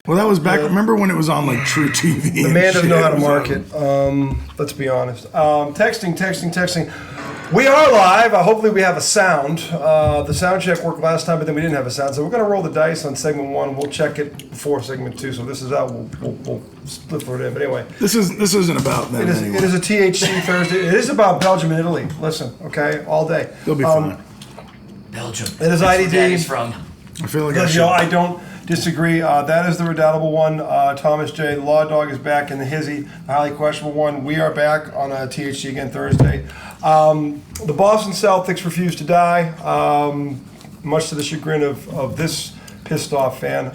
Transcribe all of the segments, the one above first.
Well, that was back. Remember when it was on like True TV? The man doesn't know how to market. Let's be honest. Texting. We are live. Hopefully we have a sound. The sound check worked last time, but then we didn't have a sound. So we're going to roll the dice on segment 1. We'll check it before segment 2. So this is out. We'll split for it in. But anyway. This isn't about them anyway. It is a THC Thursday. It is about Belgium and Italy. Listen, okay? All day. They'll be fine. Belgium. It is IDD. Daddy's from. I feel like I don't disagree. That is the redoubtable one. Thomas J. The Law Dog is back in the hizzy. The highly questionable one. We are back on THC again Thursday. The Boston Celtics refuse to die, much to the chagrin of this pissed off fan.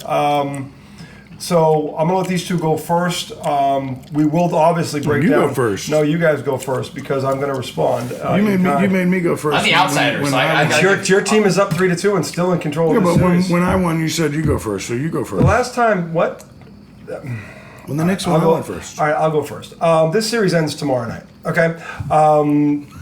So I'm going to let these two go first. We will obviously break down. You go first. No, you guys go first because I'm going to respond. You made me go first. I'm the outsider, so your team is up 3-2 and still in control of the series. When I won, you said you go first, so you go first. The last time, what? When the next one, I went first. All right, I'll go first. This series ends tomorrow night. Okay.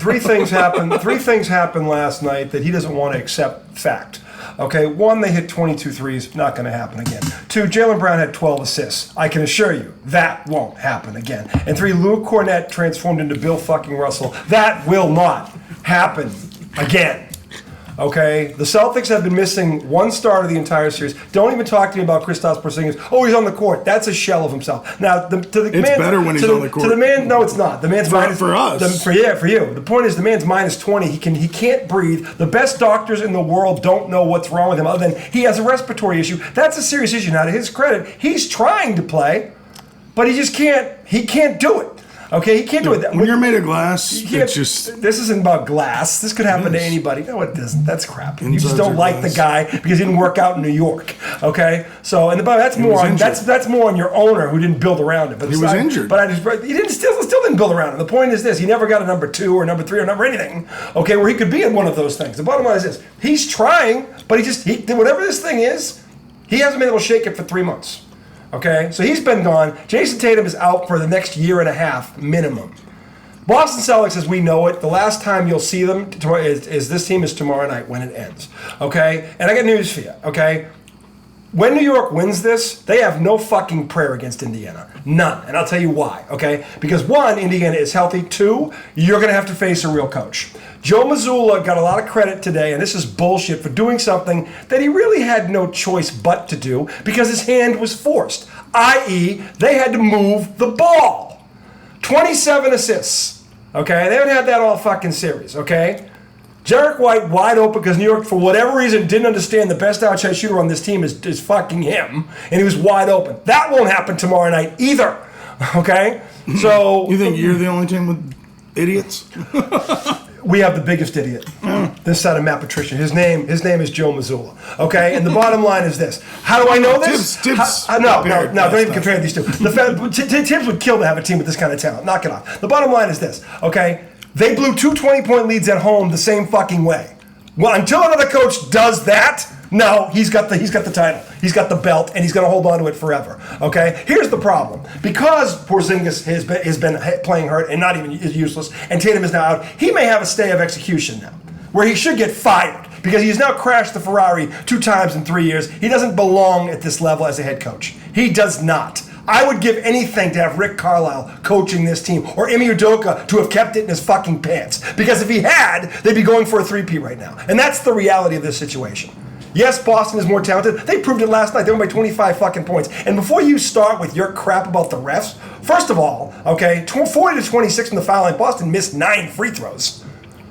Three things happened last night that he doesn't want to accept fact. Okay, 1, they hit 22 threes. Not going to happen again. 2, Jaylen Brown had 12 assists. I can assure you, that won't happen again. And 3, Luke Cornett transformed into Bill fucking Russell. That will not happen again. Okay, the Celtics have been missing one starter the entire series. Don't even talk to me about Kristaps Porzingis. Oh, he's on the court. That's a shell of himself. Now, it's better when he's on the court. To the man, no, it's not. The man's minus for us. For you. The point is, the man's minus 20. He can't breathe. The best doctors in the world don't know what's wrong with him, other than he has a respiratory issue. That's a serious issue. Now, to his credit, he's trying to play, but he just can't. He can't do it. Okay, he can't do it. When you're made of glass, it's just... This isn't about glass. This could happen to anybody. No, it doesn't. That's crap. You just Insides don't are like glass. the guy because he didn't work out in New York. Okay, so that's more on your owner who didn't build around him. But he was injured. But he still didn't build around him. The point is this: he never got a number 2 or number 3 or number anything. Okay, where he could be in one of those things. The bottom line is this: he's trying, but whatever this thing is, he hasn't been able to shake it for 3 months. Okay, so he's been gone. Jason Tatum is out for the next year and a half minimum. Boston Celtics, as we know it, the last time you'll see them is this team is tomorrow night when it ends. Okay? And I got news for you. Okay? When New York wins this, they have no fucking prayer against Indiana. None. And I'll tell you why. Okay? Because 1, Indiana is healthy. 2, you're going to have to face a real coach. Joe Mazzulla got a lot of credit today, and this is bullshit, for doing something that he really had no choice but to do because his hand was forced, i.e., they had to move the ball. 27 assists, okay? They haven't had that all fucking series, okay? Jarek White wide open because New York, for whatever reason, didn't understand the best outside shooter on this team is fucking him, and he was wide open. That won't happen tomorrow night either, okay? So... You think you're the only team with idiots? We have the biggest idiot this side of Matt Patricia. His name is Joe Mazzulla. Okay, and the bottom line is this: how do I know this? Tibbs. No, don't even compare these two. Tibbs would kill to have a team with this kind of talent. Knock it off. The bottom line is this: okay, they blew 2 20-point leads at home the same fucking way. Well, until another coach does that, no, he's got the title, he's got the belt, and he's going to hold on to it forever. Okay, here's the problem: because Porzingis has been playing hurt and not even is useless, and Tatum is now out, he may have a stay of execution now, where he should get fired because he has now crashed the Ferrari 2 times in 3 years. He doesn't belong at this level as a head coach. He does not. I would give anything to have Rick Carlisle coaching this team, or Ime Udoka to have kept it in his fucking pants. Because if he had, they'd be going for a 3-peat right now. And that's the reality of this situation. Yes, Boston is more talented. They proved it last night. They won by 25 fucking points. And before you start with your crap about the refs, first of all, okay, 40-26 from the foul line, Boston missed 9 free throws.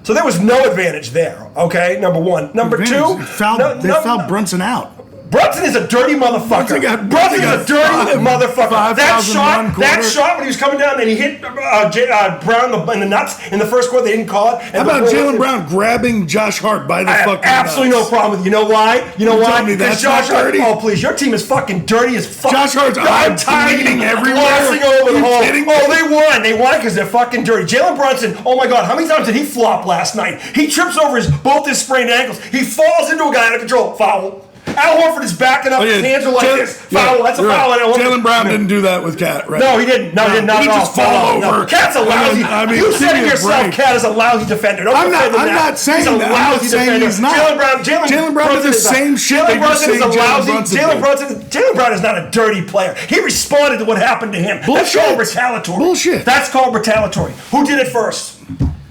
So there was no advantage there, okay, number 1. Number 2, they fouled Brunson out. Brunson is a dirty motherfucker. Brunson is a dirty motherfucker. That shot when he was coming down and he hit Brown in the nuts in the first quarter, they didn't call it. How about Jaylen Brown grabbing Josh Hart by the fucking absolutely nuts? No problem with it. You know why? That's Josh Hart. Oh, please. Your team is fucking dirty as fuck. Josh Hart's bleeding everywhere. Glossing over the hole. Oh, they won. They won because they're fucking dirty. Jalen Brunson, oh my God, how many times did he flop last night? He trips over both his sprained ankles. He falls into a guy out of control. Foul. Al Horford is backing up. His hands are like this. Foul. That's a foul. Jaylen Brown didn't do that with Cat, right? No, he didn't. No, he did not. He just fall over. Cat's a lousy. You said it yourself. Cat is a lousy defender. I'm not saying that. I'm not saying he's not. Jaylen Brown did the same shit. Jaylen Brunson is a lousy. Jaylen Brown is not a dirty player. He responded to what happened to him. Bullshit. That's called retaliatory. Bullshit. That's called retaliatory. Who did it first?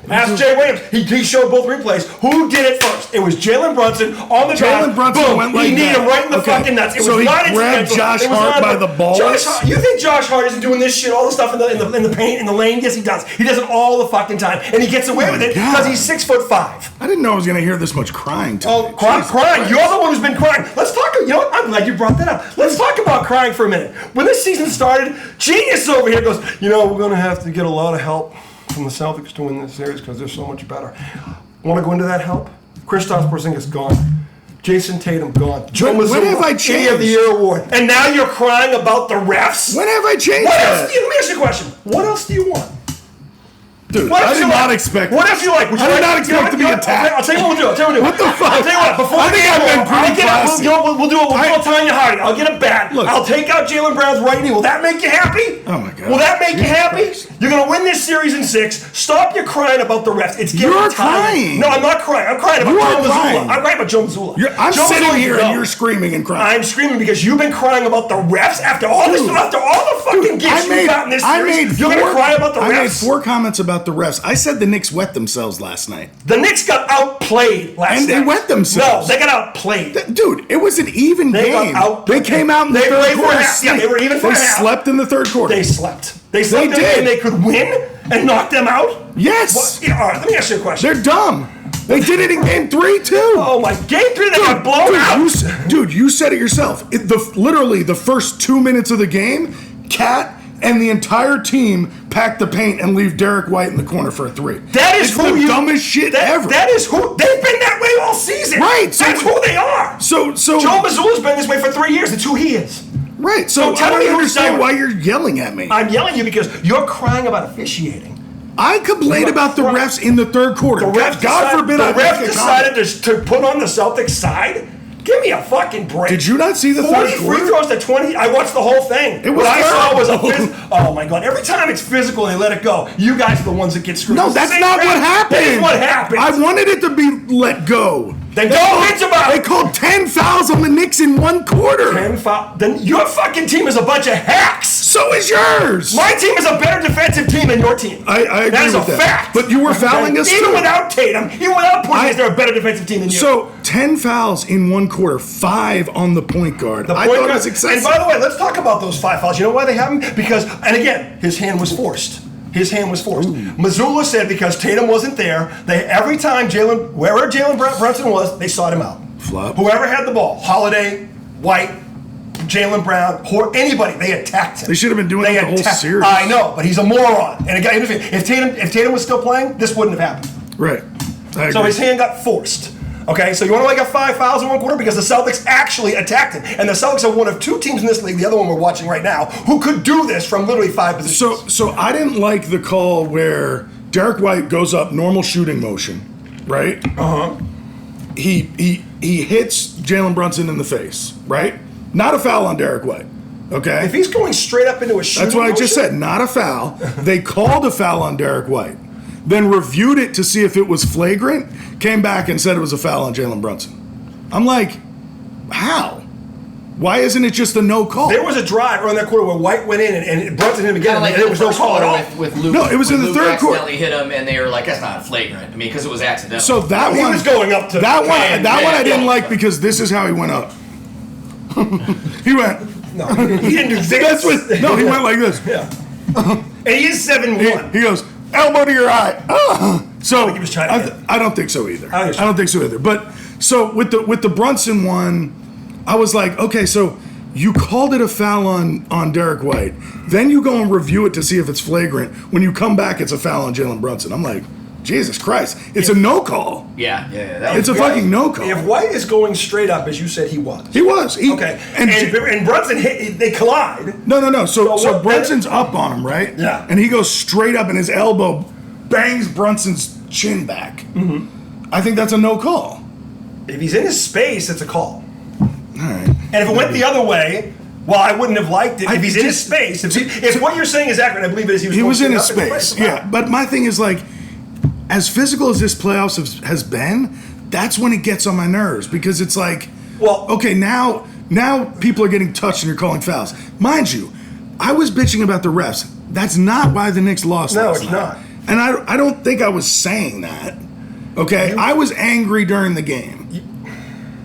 Ask Jay Williams. He showed both replays. Who did it first? It was Jalen Brunson on the drive. Jalen Brunson Boom. went like he kneed that. him right in the fucking nuts. It so was he not grabbed Josh Hart by the balls? You think Josh Hart isn't doing this shit, all the stuff in the paint, in the lane? Yes, he does. He does it all the fucking time. And he gets away with it because he's 6'5". I didn't know I was going to hear this much crying today. Oh, crying. You're the one who's been crying. Let's talk. You know what? I'm glad you brought that up. Let's talk about crying for a minute. When this season started, Genius over here goes, we're going to have to get a lot of help from the Celtics to win this series because they're so much better. Want to go into that help? Kristaps Porzingis gone. Jason Tatum gone. When have I changed? Idiot of the Year award. And now you're crying about the refs? When have I changed Let me ask you a question. What else do you want? Dude, I did not expect. What else do you like? I did not expect to be attacked. I'll tell you what we'll do. What the fuck? I'll tell you what. Before I think I've been pretty classy. We'll do it. We'll Tanya Harding. I'll get a bat. Look. I'll take out Jaylen Brown's right knee. Will that make you happy? Oh my God. Will that make you happy? Christ. You're gonna win this series in 6. Stop your crying about the refs. It's getting You're tiring. crying. No, I'm not crying. I'm crying about You are Joe Mazzulla. crying. I'm crying about Joe Mazzulla. I'm Joe sitting Mazzulla, here go. and you're screaming and crying. I'm screaming because you've been crying about the refs after all this, after all the fucking gifts you got in this series. You're gonna cry about the refs. I made 4 comments about the refs. I said the Knicks wet themselves last night. The Knicks got outplayed last night. And they wet themselves. No, they got outplayed. Dude, it was an even game. They came out in the third quarter. They were even for They a half. slept in the third quarter. They slept. They slept did. and they could win and knock them out? Yes. All right, let me ask you a question. They're dumb. They did it in game 3 too. Oh my! Game 3, they got blown out. Dude, you said it yourself. Literally, the first 2 minutes of the game, Cat and the entire team pack the paint and leave Derek White in the corner for a 3. That is the dumbest shit ever. That is who they've been that way all season. Right. So that's who they are. So Joe Mazzulla's been this way for 3 years. It's who he is. Right. So tell I me don't who's understand dumber. why you're yelling at me. I'm yelling at you because you're crying about officiating. I complained about the refs in the third quarter. God forbid I ref decided to put on the Celtics side. Give me a fucking break. Did you not see the third 40 quarter? free throws to 20. I watched the whole thing. It was what I saw was a terrible. oh my God. Every time it's physical and they let it go, you guys are the ones that get screwed. No, that's not what happened. That is what happened. I wanted it to be let go. Then go bitch about it. They called 10 fouls on the Knicks in 1 quarter. 10 fouls. Then your fucking team is a bunch of hacks. So is yours. My team is a better defensive team than your team. I agree that is with a fact. But you were fouling us even too. without Tatum, even without Porzingis, they're a better defensive team than you. So 10 fouls in 1 quarter, 5 on the point guard. I thought it was excessive. And by the way, let's talk about those 5 fouls. You know why they have them? Because, and again, his hand was forced. His hand was forced. Mazzulla said because Tatum wasn't there, every time wherever Jalen Brunson was, they sought him out. Flop. Whoever had the ball, Holiday, White, Jalen Brown, or anybody, they attacked him. They should have been doing it the whole series. I know, but he's a moron. And again, if Tatum was still playing, this wouldn't have happened. Right. So his hand got forced. Okay, so you want to get 5 fouls in 1 quarter because the Celtics actually attacked him, and the Celtics are one of 2 teams in this league. The other one we're watching right now, who could do this from literally 5 positions. So I didn't like the call where Derek White goes up normal shooting motion, right? He hits Jalen Brunson in the face, right? Not a foul on Derek White. Okay. If he's going straight up into a shooting That's what I just motion, said. Not a foul. They called a foul on Derek White, then reviewed it to see if it was flagrant. Came back and said it was a foul on Jalen Brunson. I'm like, how? Why isn't it just a no call? There was a drive around that quarter where White went in and Brunson hit him again, Like and it was no call at all. With Luke, No, it was in the third quarter. Accidentally hit him, and they were like, "That's not flagrant." I mean, because it was accidental. So that He one was going up to that one. man, That one I didn't yeah. like because this is how he went up. He went. No, he didn't do this. That's what. No, he went like this. Yeah. And he is 7'1". He goes elbow to your eye. So think he was trying to I don't think so either. I I don't think so either. But so with the Brunson one, I was like, okay, so you called it a foul on Derek White, then you go and review it to see if it's flagrant. When you come back, it's a foul on Jalen Brunson. I'm like, Jesus Christ, it's a no call. yeah. It's a fucking no call. If White is going straight up, as you said he was. He was. Okay. And Brunson hit, they collide. No. So what- Brunson's up on him, right? Yeah. And he goes straight up, and his elbow bangs Brunson's chin back. I think that's a no call. If he's in his space, it's a call. right. And if it went the other way, well, I wouldn't have liked it. If he's in his space, if what you're saying is accurate, I believe it is. He was in his space, yeah. But my thing is like, as physical as this playoffs has been, that's when it gets on my nerves because it's like, well, okay, now people are getting touched and you're calling fouls. Mind you, I was bitching about the refs. That's not why the Knicks lost. No, last it's night. not. And I don't think I was saying that. Okay, I was angry during the game.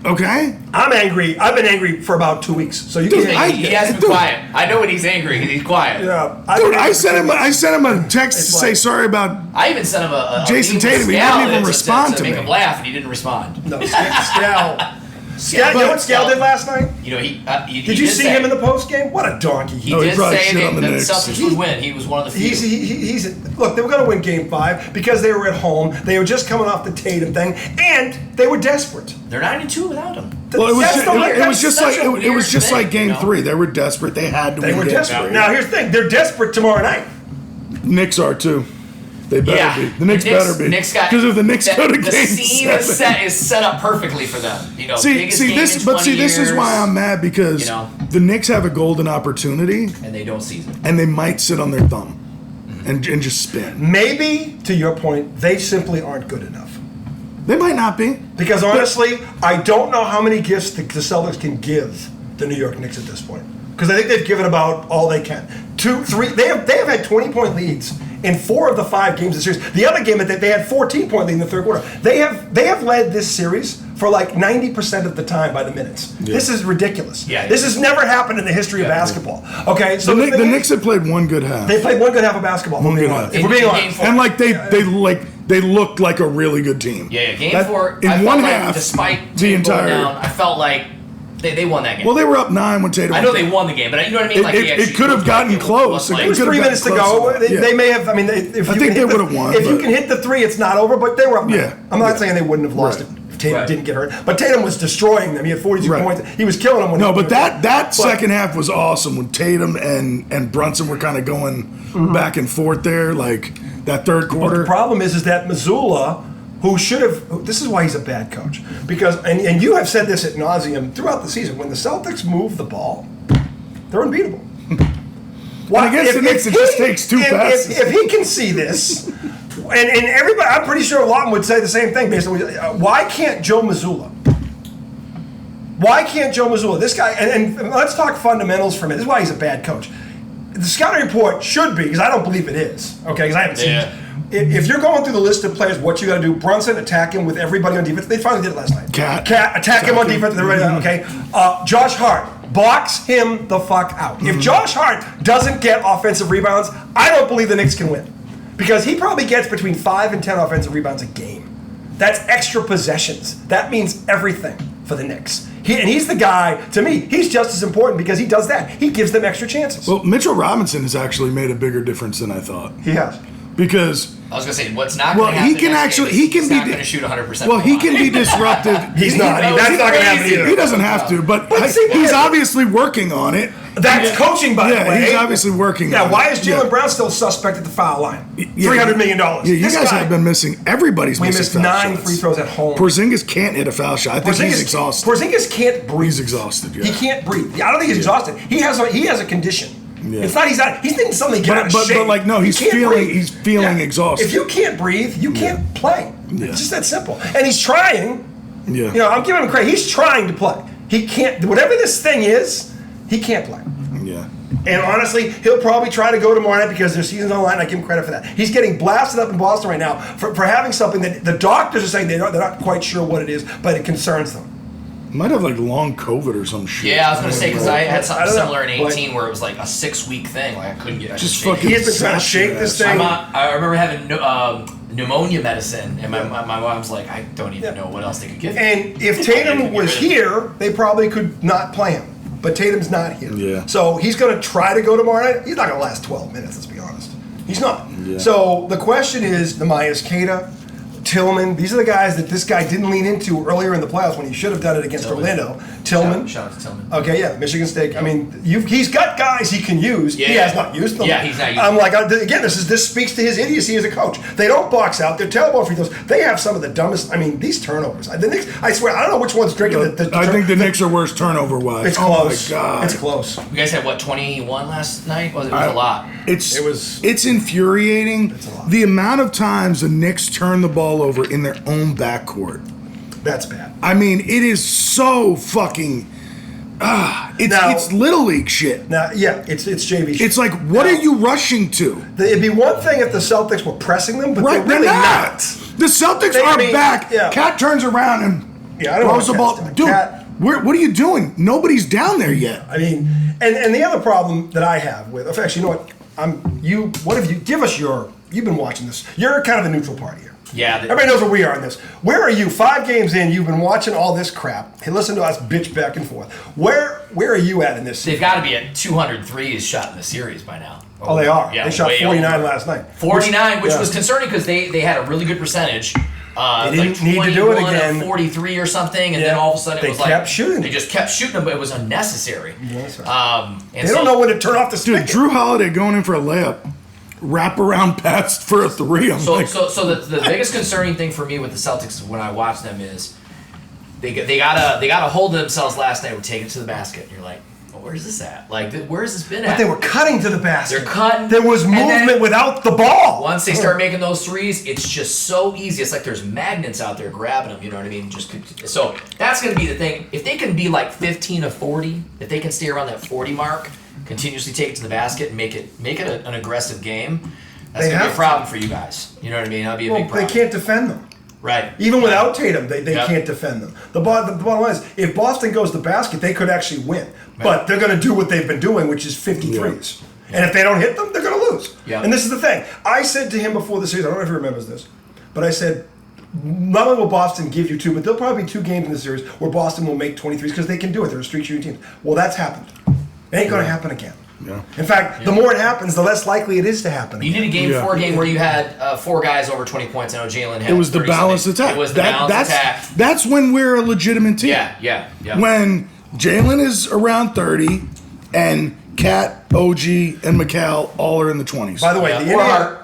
Okay, I'm angry. I've been angry for about 2 weeks. So you Dude, can. He has been quiet. I know when he's angry. He's quiet. Yeah, I sent him a text to say sorry about. I even sent him a Jason meme with Tatum, he Scal didn't even respond to to make me. him laugh, and he didn't respond. No, Scal. You know what Scal did last night? You know, Did you see him in the post game? What a donkey! He No, he did probably say shit that on the the Knicks. Celtics would win. He was one of the few. He's look. They were going to win Game 5 because they were at home. They were just coming off the Tatum thing, and they were desperate. They're 9-2 without him. Well, it was just such a like it was weird just thing, like Game you know? 3. They were desperate. They had to They win were Game desperate. 3. Now here's the thing: they're desperate tomorrow night. Knicks are too. They better be. The Knicks better be. Because if the Knicks go to the Game scene 7, is set up perfectly for them. You know, biggest game this in 20 this is why years, I'm mad because you know. the Knicks have a golden opportunity and they don't seize it. and they might sit on their thumb and just spin. Maybe, to your point, they simply aren't good enough. They might not be. Because honestly, I don't know how many gifts the Celtics can give the New York Knicks at this point. Because I think they've given about all they can. 2, 3. They have had 20-point leads in 4 of the 5 games of the series. The other game that they had 14-point lead in the third quarter. They have led this series for like 90% of the time by the minutes. Yeah. This is ridiculous. Yeah. This has never happened in the history of basketball. Okay, so The Knicks have played one good half. they played one good half of basketball. One good half. If we're being In honest. Game And like they looked like a really good team. Yeah, Game That- 4. in I one felt like half, despite the Tatum going entire. down, I felt like they won that game. Well, they were up 9 when Tatum. I know went they down. won the game, but you know what I mean. It- Like it- they it actually could have looked gotten like close. Like, It was Could've 3 gotten minutes to close go. enough. Yeah. They may have. I mean, if I you think can they hit would've won, If you but- can hit the 3, it's not over. But they were up. Yeah. I'm not Yeah. saying they wouldn't have lost Right. it if Tatum Right. didn't get hurt. But Tatum was destroying them. He had 42 Right. points. He was killing them. When No, he but that But- second half was awesome when Tatum and Brunson were kind of going back and forth there, like that third Well, quarter. the problem is that Mazzulla, who should have, this is why he's a bad coach. Because, and you have said this ad nauseum throughout the season, when the Celtics move the ball, they're unbeatable. And against the Knicks, it just takes 2 passes. If he can see this, and everybody, I'm pretty sure Lawton would say the same thing. Basically, why can't Joe Mazzulla? Why can't Joe Mazzulla? This guy, and let's talk fundamentals for a minute. This is why he's a bad coach. The scouting report should be, because I don't believe it is, okay, because I haven't seen it. If you're going through the list of players, what you got to do, Brunson, attack him with everybody on defense. They finally did it last night. Cat, attack him on defense. Everybody, okay. Josh Hart, box him the fuck out. If Josh Hart doesn't get offensive rebounds, I don't believe the Knicks can win. Because he probably gets between 5 and 10 offensive rebounds a game. That's extra possessions. That means everything for the Knicks. He's the guy, to me, he's just as important because he does that. He gives them extra chances. Well, Mitchell Robinson has actually made a bigger difference than I thought. He has. Because I was gonna say what's not. Well, gonna happen he can next actually- game is he can he's be not di- going to shoot 100%. well, he can be disruptive. He's not. That's not going to happen either. He doesn't have to, but see, he's obviously working on it. That's coaching, by the way. Yeah, he's obviously working on it. Why is Jalen Yeah. Brown still suspect at the foul line? Yeah. $300 million. Yeah, you This guys guy- have been missing. Everybody's We missing missed foul 9 shots. free throws at home. Porzingis can't hit a foul shot. I think he's exhausted. Porzingis can't breathe. He's exhausted, yeah. He can't breathe. I don't think he's exhausted. He has a condition. Yeah. It's not he's thinking suddenly get out of But shape. like, no, He he's can't feeling- breathe. he's feeling exhausted. If you can't breathe, you can't play. Yeah. It's just that simple. And he's trying. Yeah. You know, I'm giving him credit. He's trying to play. He can't. Whatever this thing is, he can't play. Yeah. And honestly, he'll probably try to go tomorrow night because their season's on the line. I give him credit for that. He's getting blasted up in Boston right now for having something that the doctors are saying they're not quite sure what it is, but it concerns them. Might have like long COVID or some shit. Yeah, I was gonna say because I had I something don't know. similar in 18 where it was like a 6-week thing. Like I couldn't get. Just I couldn't fucking shake it. He has been trying to shake this thing. I remember having pneumonia medicine, and my mom's like, I don't even know what else they could give me. And if Tatum was here, they probably could not play him. But Tatum's not here. Yeah. So he's going to try to go tomorrow night. He's not going to last 12 minutes, let's be honest. He's not. Yeah. So the question is, the Myers Cada, Tillman. These are the guys that this guy didn't lean into earlier in the playoffs when he should have done it against Orlando. Tillman. Shout out to Tillman. Okay, yeah, Michigan State. I mean, he's got guys he can use. Yeah, he has not used them. Yeah, he's not using I'm them. like, again, this speaks to his idiocy as a coach. They don't box out. They're terrible free throws. They have some of the dumbest. I mean, these turnovers. The Knicks. I swear, I don't know which one's drinking I think the Knicks are worse turnover-wise. It's close. Oh my God. It's close. You guys had what, 21 last night? It was a lot. It's infuriating. It's a lot. The amount of times the Knicks turn the ball over in their own backcourt. That's bad. I mean, it is so fucking. It's little league shit. Now, yeah, it's JV shit. It's like, what are you rushing to? It'd be one thing if the Celtics were pressing them, but Right, they're really not. The Celtics are back. Yeah. Cat turns around and I don't throws the know ball. what Cat's Dude, doing. Cat- what are you doing? Nobody's down there yet. I mean, and the other problem that I have with, actually, you know what? What have you? Give us your. You've been watching this. You're kind of the neutral party here. Yeah. Everybody knows where we are in this. Where are you? 5 games in, you've been watching all this crap. Hey, listen to us bitch back and forth. Where are you at in this? They've got to be at 203 shot in the series by now. Oh, they are. Yeah, they shot way 49 over. last night. 49, which yeah. was concerning because they had a really good percentage. They didn't need to do it again. 43 or something, and then all of a sudden They it was like kept shooting. They just kept shooting them, but it was unnecessary. That's right. And They so, don't know when to turn off the Dude, spigot. Drew Holiday going in for a layup, wrap around pass for a 3. I'm So like, the biggest concerning thing for me with the Celtics when I watch them is they gotta hold themselves last night. We're taking it to the basket. And you're like, well, where's this at? Like, where's this been at? But they were cutting to the basket. They're cutting. There was and then movement without the ball. Once they start making those threes, it's just so easy. It's like there's magnets out there grabbing them. You know what I mean? So that's going to be the thing. If they can be like 15 of 40, if they can stay around that 40 mark, continuously take it to the basket and make it an aggressive game, that's going to be a problem for you guys. You know what I mean? That'll be a big problem. They can't defend them. Right. Even without Tatum, they can't defend them. The bottom line is, if Boston goes to the basket, they could actually win. Right. But they're going to do what they've been doing, which is 53s. And if they don't hit them, they're going to lose. Yeah. And this is the thing. I said to him before the series, I don't know if he remembers this, but I said, not only will Boston give you 2, but there'll probably be 2 games in the series where Boston will make 23s because they can do it. They're a streak shooting team. Well, that's happened. It ain't going to happen again. Yeah. In fact, the more it happens, the less likely it is to happen You again. need a game 4 game where you had 4 guys over 20 points. I know Jalen had. it was the 30 balanced something. attack. It was the balanced attack. That's when we're a legitimate team. Yeah. When Jalen is around 30 and Cat, OG, and McCall all are in the 20s. By the way, the Indiana...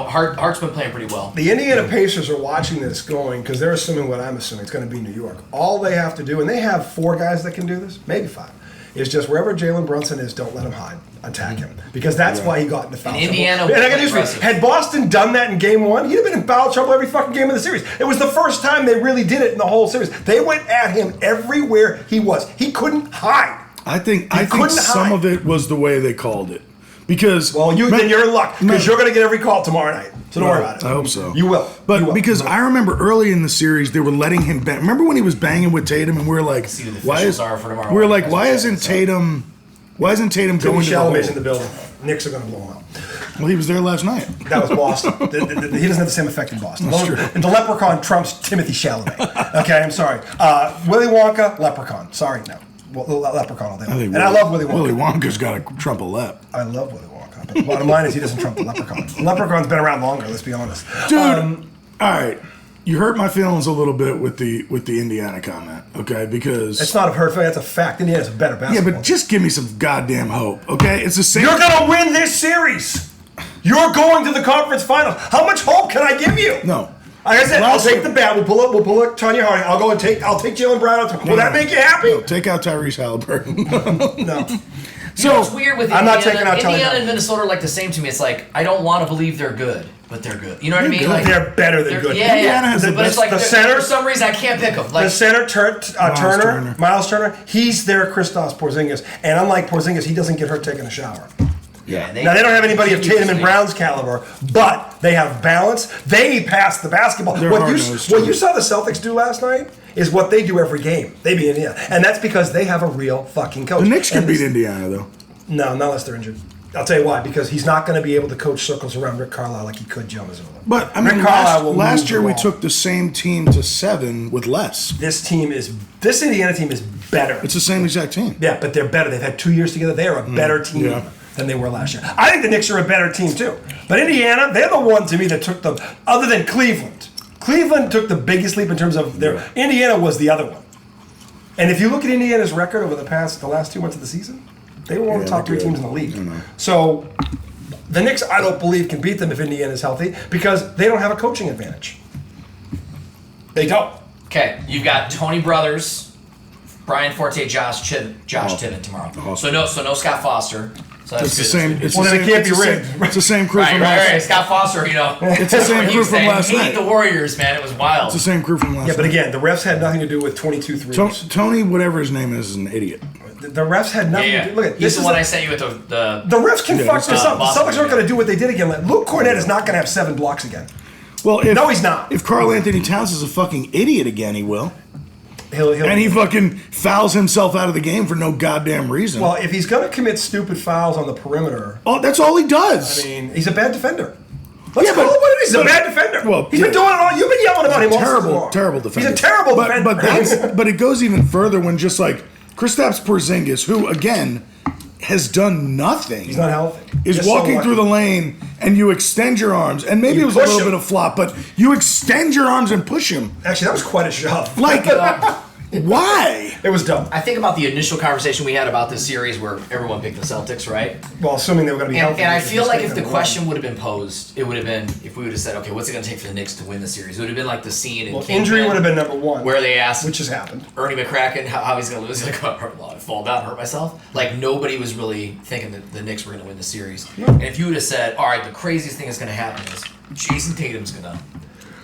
Hart's been playing pretty well. The Indiana Pacers are watching this going, because they're assuming what I'm assuming, it's going to be New York. All they have to do, and they have 4 guys that can do this, maybe 5, is just wherever Jalen Brunson is, don't let him hide. Attack him. Because that's why he got into foul trouble. Indiana And I got was news for you. aggressive. Had Boston done that in game 1, he'd have been in foul trouble every fucking game of the series. It was the first time they really did it in the whole series. They went at him everywhere he was. He couldn't hide. I think couldn't some hide. of it was the way they called it. Because Well, then you're in luck, because you're going to get every call tomorrow night. So don't worry about it. I hope so. You will. But You will. because I remember early in the series they were letting him bang. Remember when he was banging with Tatum and we were like, See who the why officials is are for tomorrow. we were like, That's why what isn't I'm Tatum going to the Timmy Chalamet's in the hole? building. Knicks are going to blow him out. Well, he was there last night. That was Boston. He doesn't have the same effect in Boston. That's true. And the Leprechaun trumps Timothy Chalamet. Okay, I'm sorry. Willy Wonka, Leprechaun. Sorry, no. Well, Leprechaun all day. I love Willy Wonka. Willy Wonka's got a trump a lep. I love Willy Wonka. But the bottom line is he doesn't trump the Leprechaun. The Leprechaun's been around longer, let's be honest. Dude, all right. You hurt my feelings a little bit with the Indiana comment, okay? Because It's not a hurt feeling, that's a fact. Indiana's a better yeah, basketball but just give me some goddamn hope, okay? It's the same. You're going to win this series. You're going to the conference finals. How much hope can I give you? No. Like I said, I'll Last take year- the bat. We'll pull up Tanya Harding. I'll take Jalen Brown. Will that make you happy? No, take out Tyrese Halliburton. No. So It's weird with I'm Indiana. not taking out Tony Indiana Hawk. and Minnesota are like the same to me. It's like I don't want to believe they're good, but they're good. You know what I mean? good. Like They're better than they're- good. Yeah, Indiana has the but it's best- like the they're- center- for some reason I can't pick them. Like The center, Turner. Miles Turner, he's their Kristaps Porzingis. And unlike Porzingis, he doesn't get hurt taking a shower. yeah, Now, they don't have anybody of Tatum and continuously- Brown's caliber, but they have balance. They pass the basketball. They're What hard-nosed, you too. saw the Celtics do last night is what they do every game. They beat Indiana. And that's because they have a real fucking coach. the Knicks can And beat this- Indiana, though. No, not unless they're injured. I'll tell you why. Because he's not going to be able to coach circles around Rick Carlisle like he could Joe Mazzulla. But, I mean, Rick Carlisle will last move year the we ball. took the same team to 7 with less. This Indiana team is better. It's the same exact team. Yeah, but they're better. They've had 2 years together. They are a better team yeah. than they were last year. I think the Knicks are a better team too. But Indiana, they're the one to me that took them, other than Cleveland. Cleveland took the biggest leap in terms of their. Indiana was the other one. And if you look at Indiana's record over the last 2 months of the season, they were one of the top 3 teams in the league. So the Knicks, I don't believe, can beat them if Indiana's healthy because they don't have a coaching advantage. They don't. Okay, you've got Tony Brothers, Brian Forte, Josh Tibbett tomorrow. Awesome. So no Scott Foster. So that's It's the good. same. That's It's good. the then same, it can't be it's the rigged. same- It's the same crew from Right. last. Scott Foster, It's the same crew from last night. Hate the Warriors, man. It was wild. It's the same crew from last. Yeah, but night. again, the refs had nothing to do with 22 threes. Tony, whatever his name is an idiot. The refs had nothing to do. Look at This this. is is what a- I sent you at the The refs can fuck this up. The Boston, Celtics aren't going to do what they did again. Luke Cornett is not going to have 7 blocks again. Well, No, he's not. If Karl Anthony Towns is a fucking idiot again, he will. He'll And he fucking fouls himself out of the game for no goddamn reason. well, if he's going to commit stupid fouls on the perimeter, Oh, that's all he does. I mean, he's a bad defender. Let's Yeah, call but- it what it is. He's a but- bad defender. well, he's yeah. been doing it all. You've been yelling about him all season long. Terrible defender. He's a terrible but, defender. But it goes even further when just like Kristaps Porzingis, who again has done nothing. He's not healthy. Is Just walking so through the lane and you extend your arms, and maybe You it was a push little him. bit of flop, but you extend your arms and push him. Actually, that was quite a shove. Like, why? It was dumb. I think about the initial conversation we had about this series where everyone picked the Celtics, right? Well, assuming they were going to be healthy. And I which is feel like if mistake the number question one. would have been posed, it would have been if we would have said, okay, what's it going to take for the Knicks to win the series? It would have been like the scene in Well, Kingpin, injury would have been number one. where they asked which has happened. Ernie McCracken how he's going to lose. He's like, I fall down, hurt myself. Like nobody was really thinking that the Knicks were going to win the series. And if you would have said, all right, the craziest thing that's going to happen is Jason Tatum's going to.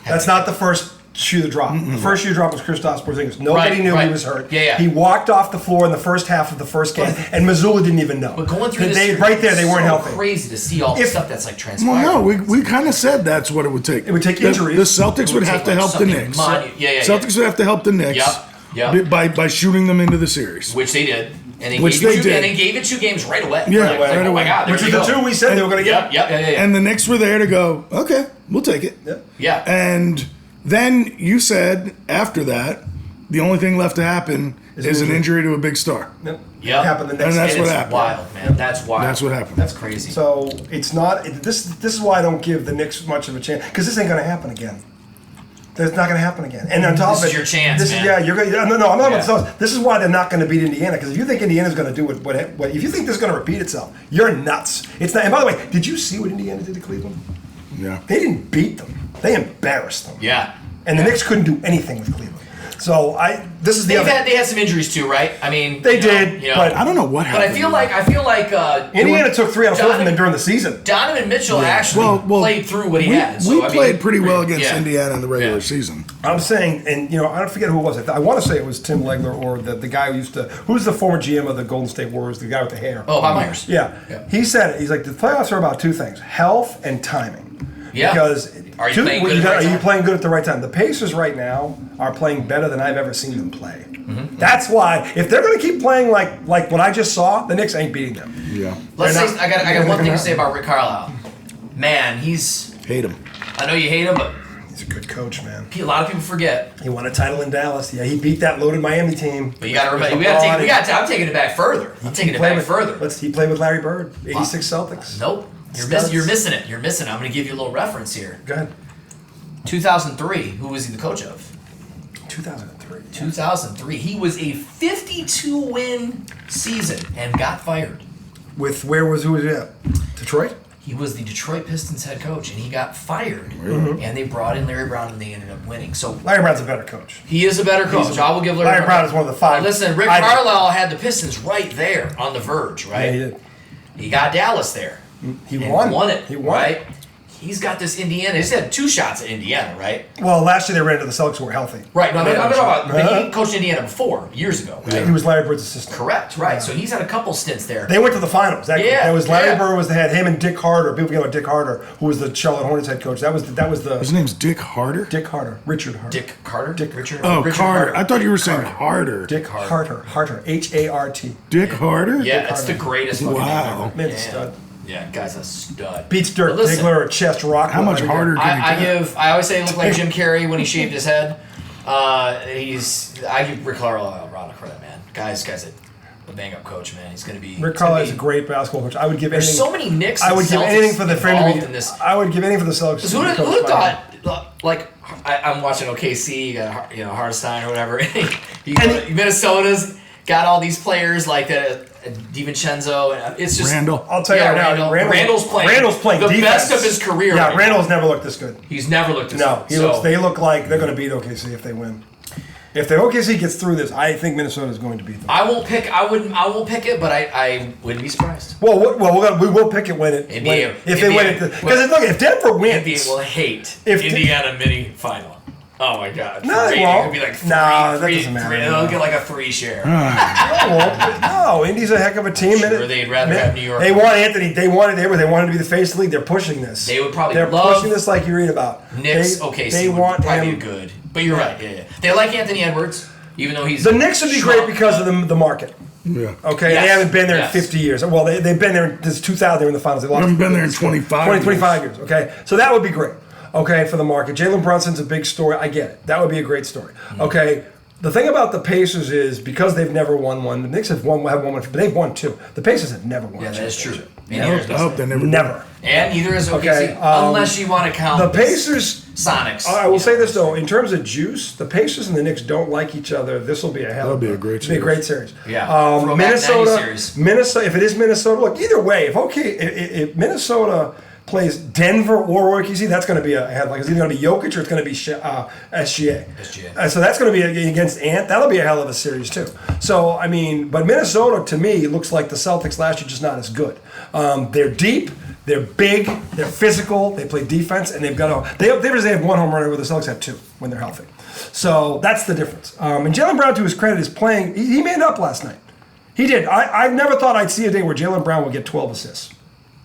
That's not the first shoe to drop. The first shoe to drop was Kristaps Porzingis. Nobody knew he was hurt. Yeah. He walked off the floor in the first half of the first game, and Mazzulla didn't even know. But going through this they, series, right there, they it's weren't so healthy. crazy to see all the If- stuff that's like transpired. Well, no, we kind of said that's what it would take. It would take The- injuries. The Celtics It would would have take, to like, help the something Knicks. Yeah. Celtics would have to help the Knicks. Yep. By shooting them into the series. Which they did. And they Which gave they it did. And they gave it 2 games right away. Yeah, Like, right oh away. my God, there Which you is the go. two we said they were going to get. Yep. And the Knicks were there to go, okay, we'll take it. Yeah. And then you said after that, the only thing left to happen is an injury to a big star. Yep. Yep. It happened the next And that's And what it's happened. wild, man. That's wild. That's what happened. That's crazy. So it's not. This is why I don't give the Knicks much of a chance because this ain't going to happen again. It's not going to happen again. And on top This of is it, your chance, this man. Is, yeah, you're going. No, I'm not Yeah. about the Celtics. This is why they're not going to beat Indiana because if you think Indiana's going to do what if you think this is going to repeat itself, you're nuts. It's not. And by the way, did you see what Indiana did to Cleveland? Yeah. They didn't beat them. They embarrassed them. yeah. And the Knicks couldn't do anything with Cleveland. So this is the other. They had some injuries too, right? I mean, They did, but I don't know what But happened. I feel like Indiana took 3 out of 4 from them Donovan- during the season. Donovan Mitchell actually Well, played through what he we, had. So, we I mean, played pretty well against yeah. Indiana in the regular Yeah. season. I'm saying, and I don't forget who it was. I want to say it was Tim Legler or the guy who used to. Who's the former GM of the Golden State Warriors? The guy with the hair. Oh, Bob Myers. Yeah. Yeah. He said it. He's like the playoffs are about 2 things: health and timing. Yeah. Because Are you playing good at the right are you time? playing good at the right time? The Pacers right now are playing better than I've ever seen them play. Mm-hmm. That's why if they're going to keep playing like what I just saw, the Knicks ain't beating them. Yeah. Let's They're say not- I got they're one thing not- to say about Rick Carlisle. Man, he's. Hate him. I know you hate him, but He's a good coach, man. a lot of people forget. He won a title in Dallas. Yeah, he beat that loaded Miami team. But you got to remember, I'm taking it back further. I'm taking it back further. He played with Larry Bird, 86 Celtics. Nope. You're missing it. You're missing it. I'm going to give you a little reference here. Go ahead. 2003, who was he the coach of? 2003. 2003. He was a 52-win season and got fired. Who was he at? Detroit? He was the Detroit Pistons head coach, and he got fired. And they brought in Larry Brown, and they ended up winning. So Larry Brown's a better coach. he is a better coach. I will give Larry Brown is one of the 5. Listen, Rick Carlisle had the Pistons right there on the verge, right? Yeah, he did. He got Dallas there. He and won. it. He won. Right? He's got this Indiana. He's had 2 shots at Indiana, right? Well, last year they ran into the Celtics who were healthy. Right. No, I'm talking about. But Uh-huh. he coached Indiana before, years ago. Right? He was Larry Bird's assistant. Correct. Right. So he's had a couple stints there. They went to the finals. That was Larry yeah. Bird was the head. Him and Dick Harder. People forget about Dick Harder, who was the Charlotte Hornets head coach. That was the His name's Dick Harder? Dick Harder, Richard Harder. Dick Carter. Richard. Oh, Richard Carter. I thought you were saying Harder. Dick Harder. Harder. H-A-R-T. Dick Harder? Yeah, that's the greatest fucking Wow. name ever. Man, Yeah. stud. Yeah, guy's a stud. Beats Dirk But listen, Diggler or Chest Rock. How much harder can you get? I always say he looked like Jim Carrey when he shaved his head. I give Rick Carlisle a lot of credit, man. Guy's a bang-up coach, man. He's gonna be. Rick Carlisle is a great basketball coach. I would give There's anything. so many Knicks. I would and give Celtics anything for the friend to involved be. in this. I would give anything for the Celtics. Because to be who coached by him. thought, like, I'm watching OKC, you got Hartenstein or whatever. Minnesota's got all these players like DiVincenzo, and it's just Randall. I'll tell you right now, Randall's playing the defense. Best of his career. Yeah, right Randall's never looked this good. He's never looked this good. No, they look like they're going to beat OKC if they win. If the OKC gets through this, I think Minnesota is going to beat them. I won't pick it, but I wouldn't be surprised. We will pick it if they win it. Because look, if Denver wins, NBA will hate Indiana mini final. Oh my God! No, they won't. It'll be like that doesn't matter. They'll get like a 3 share. No, Indy's a heck of a team. Sure, they'd rather have New York. They want Anthony. They wanted him to be the face of the league. They're pushing this. They would probably. They're pushing this like you read about. Knicks. They want probably him. Be good. But you're right. Yeah. They like Anthony Edwards, even though he's. The Knicks would be great because of the market. Yeah. Okay, Yes. they haven't been there in 50 years. Well, they've been there since 2000. They were in the finals. They haven't been there in 25 years. Okay, so that would be great. Okay, for the market. Jalen Brunson's a big story. I get it. That would be a great story. Okay, the thing about the Pacers is because they've never won one. The Knicks have won one, but they've won 2. The Pacers have never won. Yeah, that is true. I hope they never. And neither is OKC, Okay, unless you want to count the Pacers. Sonics. I will say this though, in terms of juice, the Pacers and the Knicks don't like each other. This will be That'll be a great series. Yeah. Minnesota. If it is Minnesota, look either way. If Minnesota plays Denver or OKC, that's going to be a headline. It's either going to be Jokic or it's going to be SGA. So that's going to be against Ant. That'll be a hell of a series too. So I mean, but Minnesota to me looks like the Celtics last year, just not as good. They're deep. They're big, they're physical, they play defense, and they've got they have 1 home run where the Celtics have 2 when they're healthy. So that's the difference. And Jaylen Brown, to his credit, is playing. He made it up last night. He did. I never thought I'd see a day where Jaylen Brown would get 12 assists.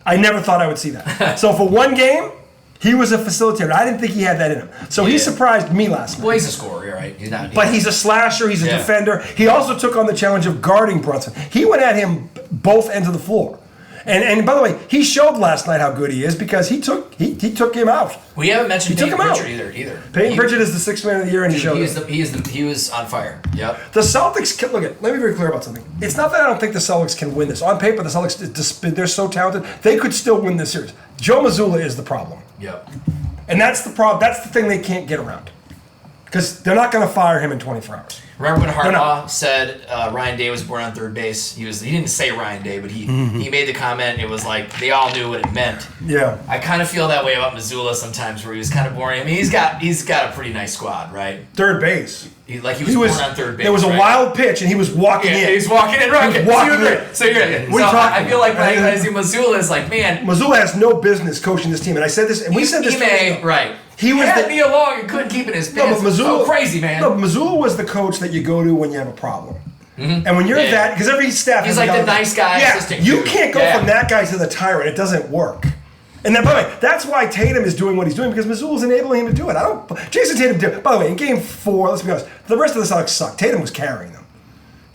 I never thought I would see that. So for one game, he was a facilitator. I didn't think he had that in him. So he surprised me last night. Well, he's a scorer, right? He's not. But he's a slasher. He's a defender. He also took on the challenge of guarding Brunson. He went at him both ends of the floor. And by the way, he showed last night how good he is because he took him out. We haven't mentioned Peyton Pritchard either. Peyton Pritchard is the 6th man of the year, and he was on fire. Yep. The Celtics let me be very clear about something. It's not that I don't think the Celtics can win this. On paper, the Celtics they're so talented they could still win this series. Joe Mazzulla is the problem. Yep. And that's the problem. That's the thing they can't get around because they're not going to fire him in 24 hours. Remember when Harbaugh said Ryan Day was born on third base? He didn't say Ryan Day, but he made the comment. It was like they all knew what it meant. Yeah. I kind of feel that way about Mazzulla sometimes, where he was kind of boring. I mean, he's got a pretty nice squad, right? Third base. He was born on third base. There was a wild pitch, and he was walking in. He's walking in. Right. So I feel like when I see Mazzulla, it's like, man, Mazzulla has no business coaching this team. And I said this, and we said this. Right. He had me along and couldn't keep in his pants. No, so crazy, man. No, Mazzulla was the coach that you go to when you have a problem. Mm-hmm. And when you're that, because every staff he's like the nice guy assistant. You can't go from that guy to the tyrant. It doesn't work. And then, by the way, that's why Tatum is doing what he's doing because Mazzulla's enabling him to do it. Jason Tatum did. By the way, in Game 4, let's be honest, the rest of the Celtics sucked. Tatum was carrying them.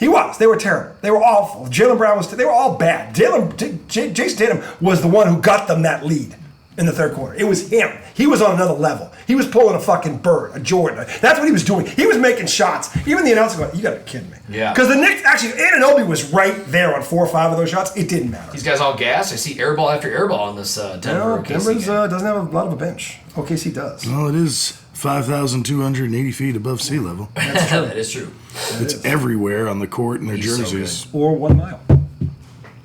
He was. They were terrible. They were awful. Jaylen Brown was. They were all bad. Jason Tatum was the one who got them that lead in the third quarter. It was him. He was on another level. He was pulling a fucking Bird, a Jordan. That's what he was doing. He was making shots. Even the announcer going, "You got to be kidding me." Yeah. Because the Knicks, actually, Anunoby was right there on 4 or 5 of those shots. It didn't matter. These guys all gas. I see airball after airball on this Denver. Denver doesn't have a lot of a bench. OKC does. Well, it is 5,280 feet above sea level. That's true. That is true. It's everywhere on the court in their jerseys. Or 1 mile.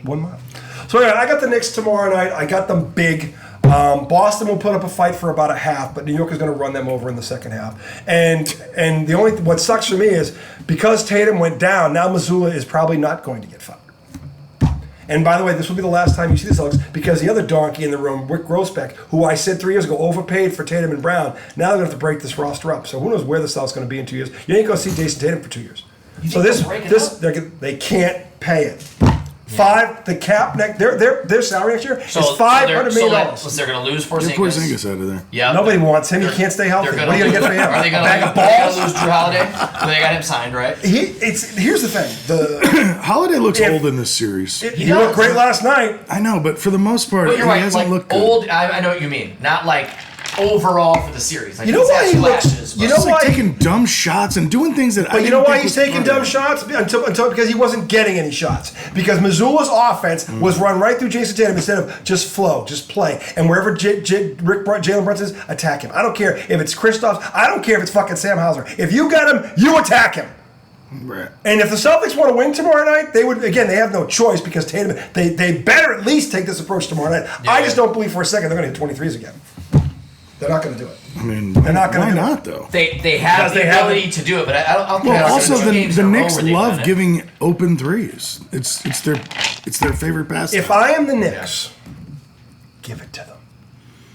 1 mile. So anyway, I got the Knicks tomorrow night. I got them big. Boston will put up a fight for about a half, but New York is going to run them over in the second half. And what sucks for me is because Tatum went down, now Mazzulla is probably not going to get fired. And by the way, this will be the last time you see the Celtics because the other donkey in the room, Rick Grossbeck, who I said 3 years ago overpaid for Tatum and Brown, now they're going to have to break this roster up. So who knows where the Celtics going to be in 2 years? You ain't going to see Jason Tatum for 2 years. So they can't pay it. The cap their salary next year is $500 million. So they're going to lose Porzingis. Get Porzingis out of there. Yeah. Nobody wants him. He can't stay healthy. What are you going to get for him? Are they going to lose Drew Holiday? They got him signed, right? Here's the thing. Holiday looks old in this series. He looked great last night. I know, but for the most part, he hasn't looked good. Old. I know what you mean. Not like overall for the series. Like, You know he's why had he two looks- lashes, you but- know He's like why- taking dumb shots and doing things that. But you know why he's taking dumb shots? Until because he wasn't getting any shots. Because Mazzulla's offense was run right through Jason Tatum instead of just flow, just play. And wherever Jalen Brunson is, attack him. I don't care if it's Kristaps. I don't care if it's fucking Sam Hauser. If you got him, you attack him. Right. And if the Celtics want to win tomorrow night, they would. Again, they have no choice because Tatum. They better at least take this approach tomorrow night. Yeah. I just don't believe for a second they're going to hit 23s again. They're not going to do it. I mean, They're not gonna why do it. not though? They have Because the they have ability to do it, but I don't think Well, that's also two games the in a row Knicks where they've love done it. giving open threes. It's their favorite pastime. If I am the Knicks, give it to them.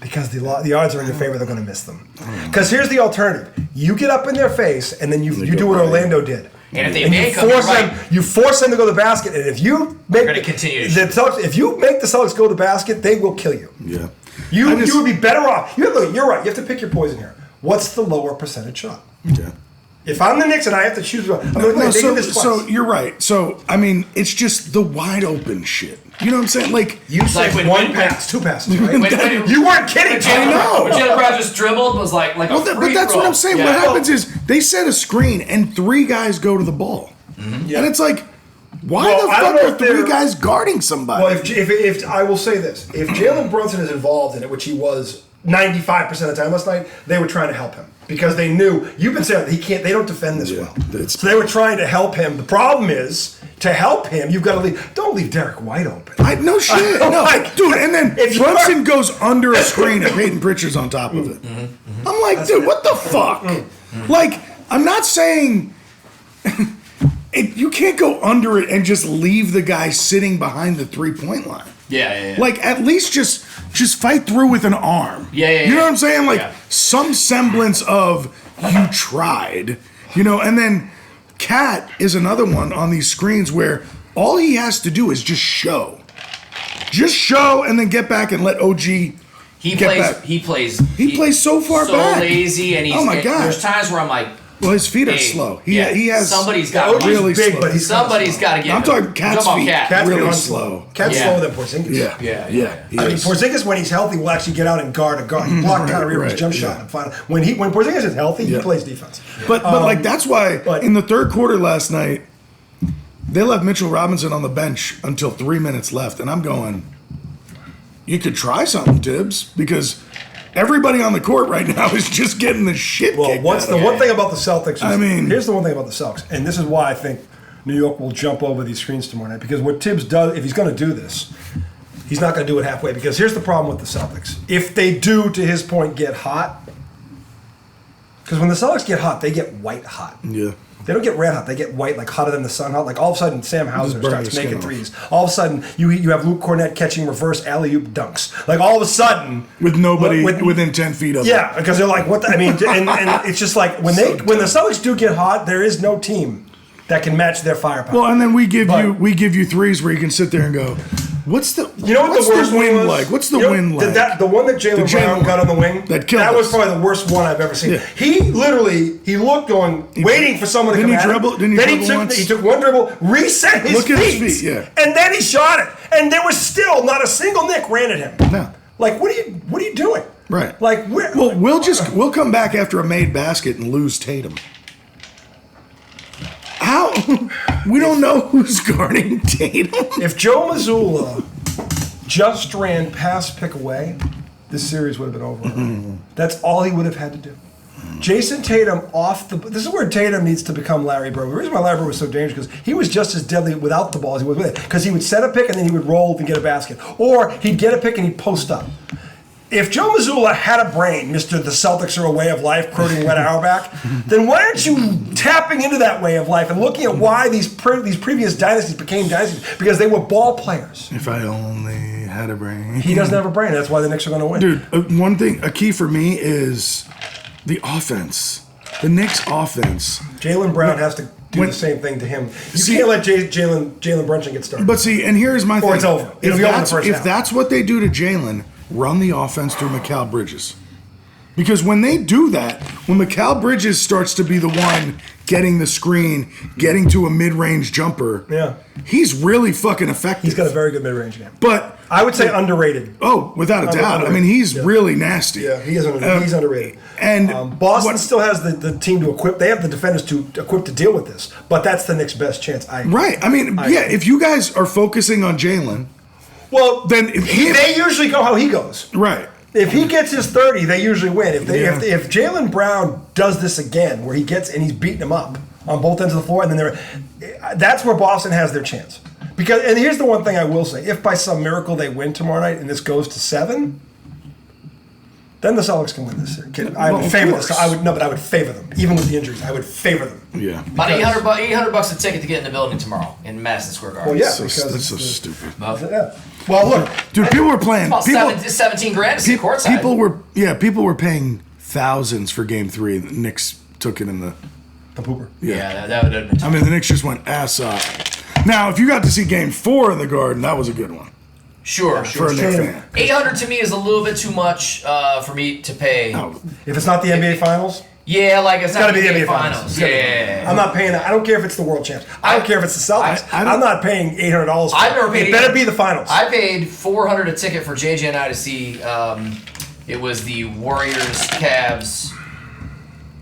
Because the odds are in your favor, they're going to miss them. Because here's the alternative: you get up in their face, and then you do what Orlando did. And if they And you make them, force right. them, you force them to go to the basket, and if you make gonna continue to the Celtics, if you make the Celtics go to the basket, they will kill you. Yeah. You I just- would be better off. Look, you're right. You have to pick your poison here. What's the lower percentage shot? Yeah. If I'm the Knicks and I have to choose, I'm No, like, they did this twice. so you're right. So I mean, it's just the wide open shit. You know what I'm saying? Like you said when- one when- pass, two passes, right? when- You weren't kidding. Jalen know. When Jalen Brown just dribbled, was like a well, free but that's throw. what I'm saying. Yeah. What happens is they set a screen and three guys go to the ball, Yeah. and it's like, why Well, the I don't fuck know are if they're- three guys guarding somebody? Well, if I will say this, if Jalen Brunson is involved in it, which he was 95% of the time last night, they were trying to help him because they knew you've been saying he can't. They don't defend this well, that's- so they were trying to help him. The problem is to help him, you've got to leave. Don't leave Derek White open. No shit, no, Like, dude. And then if you Brunson are- goes under a screen and Peyton Pritchard's on top of it. I'm like, dude, what the fuck? Like, I'm not saying you can't go under it and just leave the guy sitting behind the 3-point line. Yeah. Like, at least just fight through with an arm. Yeah. You know what I'm saying? Like, Yeah. some semblance of you tried. And then Cat is another one on these screens where all he has to do is just show. Just show and then get back and let OG He get plays. back. He plays. He plays so far back. So lazy, and he's. Oh my God. There's times where I'm like, Well, his feet are hey, slow. yeah, He has somebody's got OG's really big, slow. but he's kinda somebody's slow. got to get. I'm talking Cat's about feet. Cat. Cat's really beyond slow. Cat's Yeah. slower than Porzingis. Yeah. he I mean, is. Porzingis, when he's healthy, will actually get out and guard a guard. He blocked Kyrie Irving's right, jump yeah. shot. And when Porzingis is healthy, he Yeah. plays defense. But like that's why but- in the third quarter last night they left Mitchell Robinson on the bench until 3 minutes left, and I'm going, you could try something, Tibbs, because everybody on the court right now is just getting the shit Well, kicked what's out the of one them. thing about the Celtics? Here's the one thing about the Celtics, and this is why I think New York will jump over these screens tomorrow night. Because what Tibbs does, if he's going to do this, he's not going to do it halfway. Because here's the problem with the Celtics: if they do, to his point, get hot, because when the Celtics get hot, they get white hot. Yeah. They don't get red hot. They get white, like hotter than the sun hot. Like all of a sudden, Sam Hauser burn starts your making skin threes. All of a sudden, you have Luke Cornett catching reverse alley-oop dunks. Like all of a sudden, With nobody with- within 10 feet of yeah, because they're like, what? I mean, and it's just like when the Celtics do get hot, there is no team that can match their firepower. Well, and then we give But- you threes where you can sit there and go, what's the what's the wind like? What's the wind like? The one that Jalen Brown got on the wing, that killed was us. probably the worst one I've ever seen. Yeah. He looked going, waiting for someone to come Didn't he at him. dribble- didn't he Then dribble once? he took one dribble, reset his Look feet, at his feet, yeah. and then he shot it. And there was still not a single Knick ran at him. No. Like, what are you doing? Right. Like, Well, we'll come back after a made basket and lose Tatum. How? We don't know who's guarding Tatum. If Joe Mazzulla just ran pass pick away, this series would have been over. That's all he would have had to do. Jason Tatum off the. This is where Tatum needs to become Larry Bird. The reason why Larry Bird was so dangerous because he was just as deadly without the ball as he was with it. Because he would set a pick and then he would roll and get a basket, or he'd get a pick and he'd post up. If Joe Mazzulla had a brain, Mr. The Celtics are a way of life, quoting Red Auerbach, then why aren't you tapping into that way of life and looking at why these previous dynasties became dynasties? Because they were ball players. If I only had a brain. He doesn't have a brain. That's why the Knicks are going to win. Dude, one thing, a key for me is the offense. The Knicks offense. Jalen Brown has to do the same thing to him. You can't let Jalen Brunson get started. But see, and here's my thing. Or it's over. It'll be over in the first If half. that's what they do to Jalen, run the offense through Mikal Bridges. Because when they do that, when Mikal Bridges starts to be the one getting the screen, getting to a mid-range jumper, Yeah. he's really fucking effective. He's got a very good mid-range game. But I would say underrated. Oh, without a doubt. I mean, he's really nasty. Yeah, he's underrated. And Boston still has the team to equip. They have the defenders to equip to deal with this. But that's the Knicks' best chance. Right. I mean, if you guys are focusing on Jalen, well, then they usually go how he goes. Right. If he gets his 30, they usually win. If Jaylen Brown does this again, where he gets and he's beating them up on both ends of the floor, and then that's where Boston has their chance. And here's the one thing I will say: if by some miracle they win tomorrow night and this goes to 7, then the Celtics can win this series. I would favor this. But I would favor them, even with the injuries. I would favor them. Yeah. About $800 a ticket to get in the building tomorrow in Madison Square Garden. Well, yeah, that's so stupid. Yeah. Well, look, dude, people were playing. About $17,000 to sit courtside. People were paying thousands for Game 3. The Knicks took it in the pooper. Yeah, that would have been tough. I mean, the Knicks just went ass up. Now, if you got to see Game 4 in the Garden, that was a good one. Sure. For a Knicks fan. $800 to me is a little bit too much for me to pay. No. If it's not the NBA Finals. Yeah, like it's got to not be the NBA Finals. Yeah. I'm not paying that. I don't care if it's the World Champs. I don't care if it's the Celtics. I'm not paying $800. I've never paid. It better be the Finals. I paid $400 a ticket for JJ and I to see. It was the Warriors Cavs.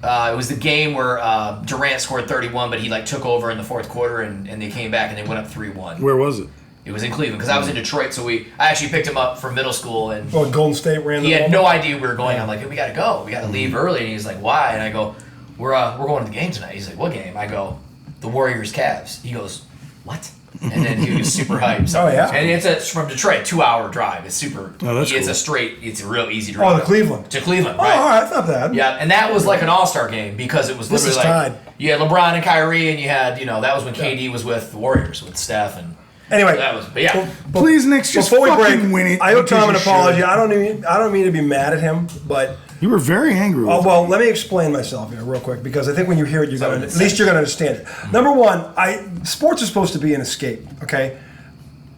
It was the game where Durant scored 31, but he took over in the fourth quarter, and they came back and they went up 3-1. Where was it? It was in Cleveland because I was in Detroit, so I actually picked him up from middle school, and Golden State ran. He had no idea we were going. I'm like, hey, we got to go. We got to leave early, and he's like, why? And I go, we're going to the game tonight. He's like, what game? I go, the Warriors Cavs. He goes, what? And then he was super hyped. So, oh yeah. And it's from Detroit, 2-hour drive. It's super. Oh, that's It's cool. it's a real easy drive. Oh, to Cleveland. To Cleveland, Oh, right? all right, that's not bad. Yeah, and that was like an all-star game because it was This literally is tied. you had LeBron and Kyrie, and you had that was when KD was with the Warriors with Steph and. Anyway, that was, but yeah. Please, Knicks, just before we fucking break, win it. I owe Tom an because you apology. should. I don't mean to be mad at him, but You were very angry with oh him. well. Let me explain myself here real quick because I think when you hear it, at least you're gonna understand it. Number one, sports are supposed to be an escape. Okay,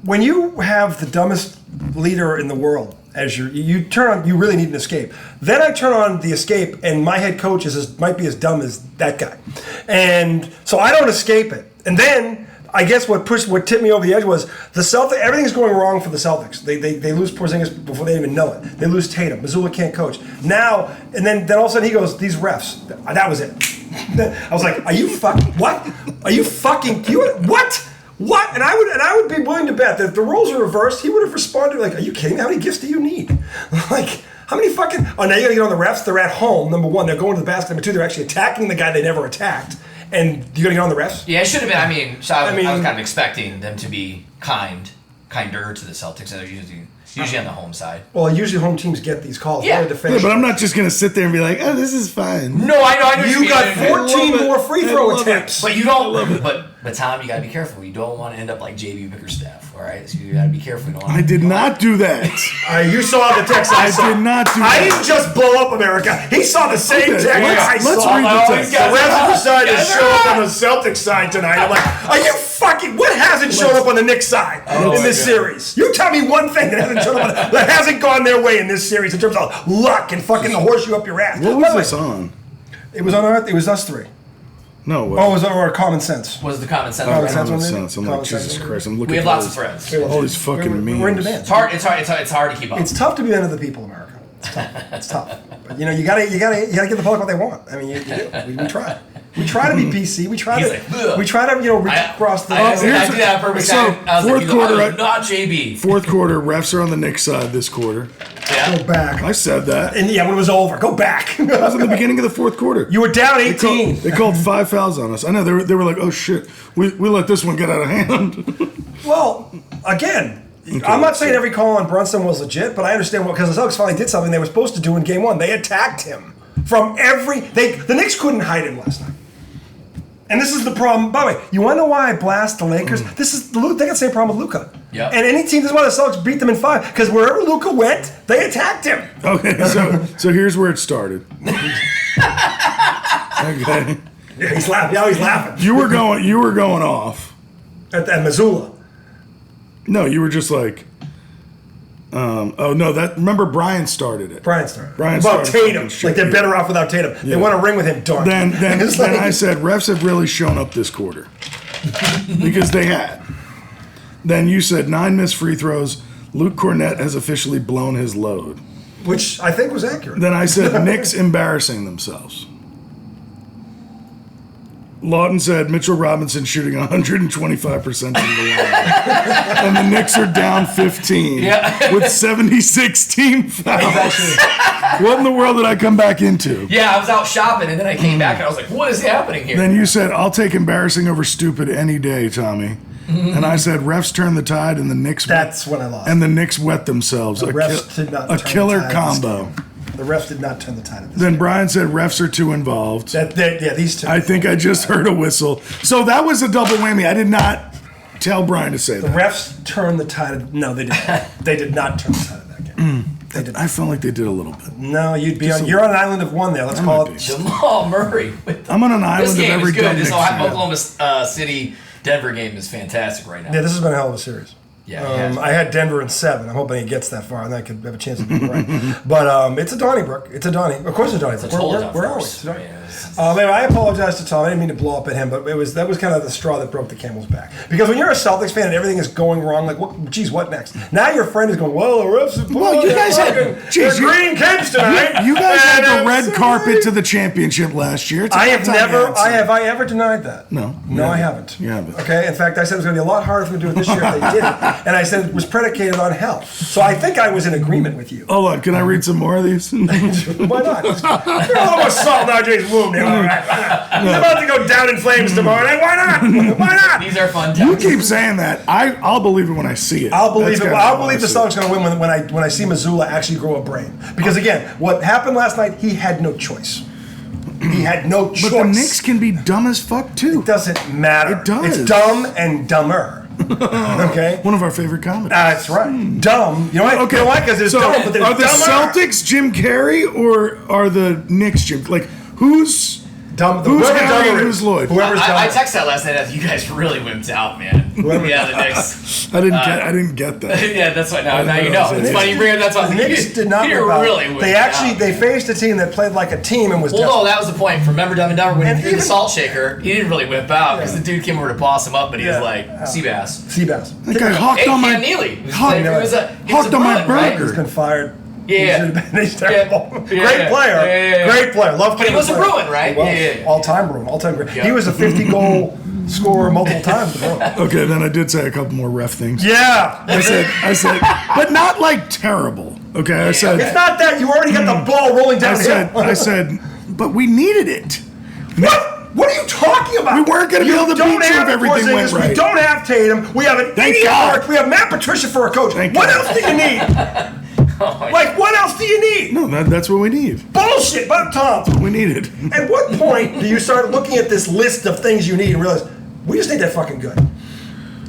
when you have the dumbest leader in the world as you turn on, you really need an escape. Then I turn on the escape, and my head coach might be as dumb as that guy, and so I don't escape it. And then I guess what tipped me over the edge was the Celtics. Everything's going wrong for the Celtics. They lose Porzingis before they even know it. They lose Tatum. Mazzulla can't coach now. And then all of a sudden he goes, these refs. That was it. I was like, are you fucking what? Are you fucking what? What? And I would be willing to bet that if the roles were reversed, he would have responded like, are you kidding me? How many gifts do you need? Like, how many fucking? Oh, now you got to get on the refs. They're at home. Number one, they're going to the basket. Number two, they're actually attacking the guy they never attacked. And you got to get on the refs? Yeah, it should have been. I was kind of expecting them to be kinder to the Celtics. They're usually on the home side. Well, usually home teams get these calls. Yeah. Yeah, but I'm not just going to sit there and be like, oh, this is fine. No, I know. You got 14 more free throw attempts. But you don't. But Tom, you got to be careful. You don't want to end up like JB Bickerstaff. All right, so you got to be careful. You don't I did not do that. You saw the text I saw. I did not do I that. didn't just blow up America. He saw the same text I let's saw. read the text. The refs decided to show up on the Celtics side tonight. I'm like, are you fucking? What hasn't shown up on the Knicks side in this series? You tell me one thing that hasn't shown up that hasn't gone their way in this series in terms of luck and fucking the horseshoe up your ass. What was this on? It was on Earth. It was us three. No. Oh, it was on our Common Sense. Was the common sense? Common right? sense. Common sense. I'm like, Jesus Christ. I'm looking We have for lots of friends. all these fucking memes. We're in demand. It's hard to keep up. It's tough to be the end of the people, America. It's tough. It's tough. But you gotta give the public what they want. I mean, you do. We try. We try to be PC. We try He's to. like, ugh. We try to reach across the. I do that on purpose. So, I was fourth like, quarter, I was not JB. Fourth quarter, refs are on the Knicks side this quarter. Yeah. Go back. I said that. And when it was over, go back. That was in the beginning of the fourth quarter. You were down 18. They called 5 fouls on us. I know they were like, oh shit, we let this one get out of hand. Well, again, I'm not saying every call on Brunson was legit, but I understand because the Celtics finally did something they were supposed to do in Game 1. They attacked him from the Knicks couldn't hide him last night. And this is the problem. By the way, you want to know why I blast the Lakers? They got the same problem with Luka. Yep. And any team, this is why the Celtics beat them in 5. Because wherever Luka went, they attacked him. Okay, so here's where it started. Okay. Yeah, he's laughing. Now he's laughing. You were going off. At Mazzulla. No, you were just like, remember Brian started it. Brian started. Brian About started Tatum. fucking Like they're shit. better off without Tatum. They want to ring with him, darn. Then It's like- I said refs have really shown up this quarter because they had. Then you said 9 missed free throws, Luke Cornett has officially blown his load. Which I think was accurate. Then I said, Knicks embarrassing themselves. Lawton said, Mitchell Robinson shooting 125% from the line. And the Knicks are down 15 with 76 team fouls. What in the world did I come back into? Yeah, I was out shopping, and then I came back, and I was like, what is happening here? Then you said, I'll take embarrassing over stupid any day, Tommy. And I said, refs turn the tide, and the Knicks. That's when I lost. And the Knicks wet themselves. The refs did not a turn killer the tide of this combo. game. The refs did not turn the tide of this Then game. Brian said, refs are too involved. These two. I think I just heard a whistle. So that was a double whammy. I did not tell Brian to say The that. refs turned the tide of. No, they didn't. They did not turn the tide of that game. They did. I felt like they did a little bit. No, you're on an island of one there. Let's call it. Jamal Murray. I'm on an This island of game every is good. dumb This Knicks fan. Oklahoma City Denver game is fantastic right now. Yeah, this has been a hell of a series. Yeah, I had Denver in 7. I'm hoping he gets that far, and I could have a chance to be right. But it's a Donnybrook. It's a Donnie. Of course, it's a Donnybrook. Where are we? It's a Donnie. Anyway, I apologize to Tom. I didn't mean to blow up at him, but that was kind of the straw that broke the camel's back. Because when you're a Celtics fan and everything is going wrong, like, what next? Now your friend is going, well, the refs are Well, you guys had green capes tonight. You guys had And the red so carpet to the championship last year. It's I about have time never. you had some. Have I ever denied that? No. No, I haven't. You haven't. Okay. In fact, I said it was going to be a lot harder for me to do it this year if they did it, and I said it was predicated on health. So I think I was in agreement with you. Hold on, can I read some more of these? Why not? There's a little more salt in RJ's wound. All right. He's about to go down in flames tomorrow night. Why not? Why not? These are fun You times. keep saying that. I'll believe it when I see it. I'll believe That's it. kinda I'll how I believe the see it. Celtics going to win when I see Mazzulla actually grow a brain. Because again, what happened last night, he had no choice. He had no choice. But the Knicks can be dumb as fuck too. It doesn't matter. It does. It's dumb and dumber. Okay. One of our favorite comedies. That's right. Dumb. You know what? Okay, You know why? Because it's so dumb, but they're are the dumber. Celtics Jim Carrey or are the Knicks Jim? Like who's Dumb. Who's whoever Harry dumber and is. who's Lloyd? Whoever's dumber. I texted that last night after you guys really wimped out, man. Yeah, the Knicks. I didn't get that. Yeah, that's why now you know know. what I'm It's saying. funny you bring up that's why The Knicks did not you whip out. really wimp They actually out. they faced a team that played like a team and was Well, no, desperate. that was the point. Remember Dumb and Dumber when And he threw the even- salt shaker? He didn't really whip out because Yeah. the dude came over to boss him up, but he was Yeah. like, Seabass. Seabass. That guy hawked Hey, on my Cam Neely. He was hawked- he was a hawked on my Bruin, right? burger. He's been fired. Yeah. He's terrible. Yeah. Great Yeah. player. Yeah. Great player. Love. But he was a Bruin, right? He was. Yeah. All-time Bruin. All-time great. Yeah. He was a 50-goal scorer multiple times. The Bruin. Okay, then I did say a couple more ref things. Yeah. I said, but not like terrible. Okay, I said, It's not that you already got the ball rolling down I said, but we needed it. What? What are you talking about? We weren't gonna be able to don't beat you have if everything Porzingis, went right. We don't have Tatum. We have an Thank idiot God. coach. We have Matt Patricia for a coach. Thank What God. else do you need? Like, what else do you need? No, that's what we need. Bullshit, but Tom. We need it. At what point do you start looking at this list of things you need and realize we just need that fucking good?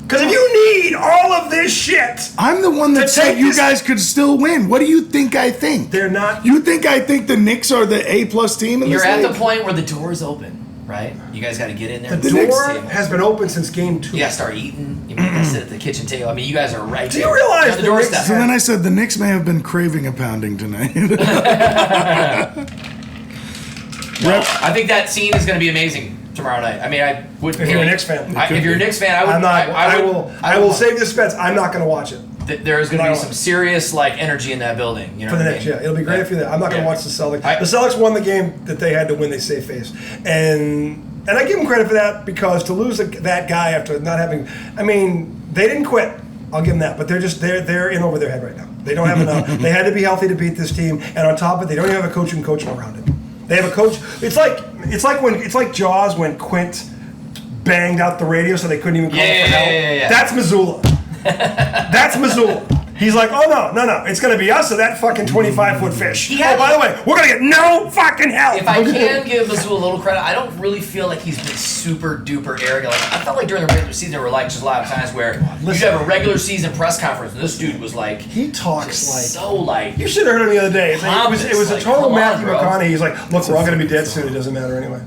Because if you need all of this shit, I'm the one that To said take you this- guys could still win. What do you think I think? they're not. You think I think the Knicks are the A+ team in You're this at the league? point where the door's open, right? You guys got to get in there. The and Knicks- door table. has been open since game 2. You got to start eating. You gotta sit at the kitchen table. I mean, you guys are right Do there. you realize You're on the the Knicks doorstep? So then I said the Knicks may have been craving a pounding tonight. No, I think that scene is going to be amazing tomorrow night. I mean, I would. If you're a Knicks fan. If you're a Knicks fan, I would. I'm not. I will would- save the suspense. I'm not going to watch it. There is going to I be will. some serious like energy in that building. You know For the what I Knicks, mean? yeah. It'll be great if you're there. I'm not going to Yeah. watch the Celtics. I- The Celtics won the game that they had to win. They save face. And I give them credit for that because to lose that guy after not having, I mean, they didn't quit. I'll give them that. But they're in over their head right now. They don't have enough. They had to be healthy to beat this team. And on top of it, they don't even have a coach who can coach them around it. They have a coach. It's like Jaws when Quint banged out the radio so they couldn't even call it for help. Yeah. That's Mazzulla. That's Mazzulla. He's like, oh no, it's gonna be us or that fucking 25-foot fish. He had- Oh, by the way, we're gonna get no fucking help. If I can give Mazzulla a little credit, I don't really feel like he's been super duper arrogant. Like I felt like during the regular season there were like just a lot of times where you'd listen. have a regular season press conference and this dude was like He talks just like so like you should have heard him the other day. It was a Like, total come on, Matthew bro. McConaughey. He's like, look, we're all gonna be dead soon. It doesn't matter anyway.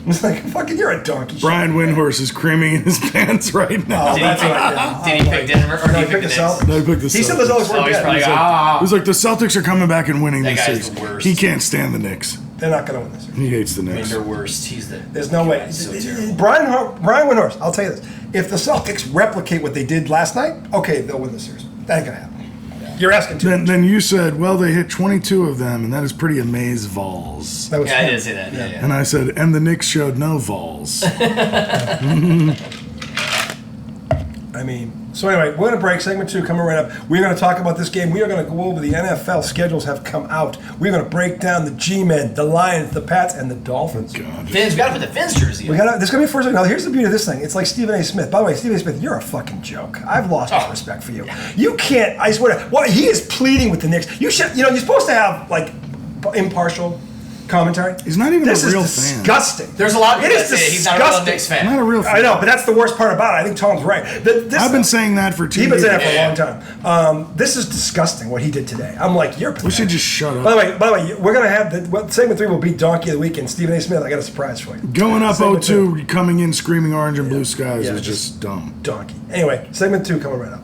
It's like, fucking, you're a donkey. Brian Windhorse is creaming in his pants right now. Oh, Did that's he what pick, I did he pick Denver or No, did he he picked pick the the Celtics. Knicks? No, he picked the He said the Celtics Oh, weren't he's dead. probably He's like, like, He was like, the Celtics are coming back and winning That this guy's season. the worst. He can't stand the Knicks. they're not gonna win this year. He hates the I mean, Knicks. they're worst. He's the. There's no way. He's so terrible. Brian Windhorse, I'll tell you this. If the Celtics replicate what they did last night, okay, they'll win the series. That ain't gonna happen. You're asking too much. Then you said, well, they hit 22 of them, and that is pretty amazed Vols. That was Yeah, I fun. did say that. Yeah. And I said, and the Knicks showed no Vols. I mean, so anyway, we're going to break. Segment 2 coming right up. We're going to talk about this game. We are going to go over the NFL schedules have come out. We're going to break down the G-Men, the Lions, the Pats, and the Dolphins. God. Fins, we gotta put the Fins jersey on. This is going to be first. Now, here's the beauty of this thing. It's like Stephen A. Smith. By the way, Stephen A. Smith, you're a fucking joke. I've lost all respect for you. You can't. I swear. He is pleading with the Knicks. You should. You're supposed to have like impartial commentary. He's not even a This real is fan. disgusting. There's a lot of It people is that say he's not a real disgusting. Knicks fan. Not a real fan. I know, but that's the worst part about it. I think Tom's right. I've been saying that for 2 He's years. been saying that for a long time. This is disgusting what he did today. I'm like, you're pathetic. We should just shut up. By the way, we're gonna have segment 3 will be Donkey of the Week, and Stephen A. Smith. I got a surprise for you. Going up Segment 0-2, coming in screaming orange and blue skies Yeah, is just- just dumb. Donkey. Anyway, segment 2 coming right up.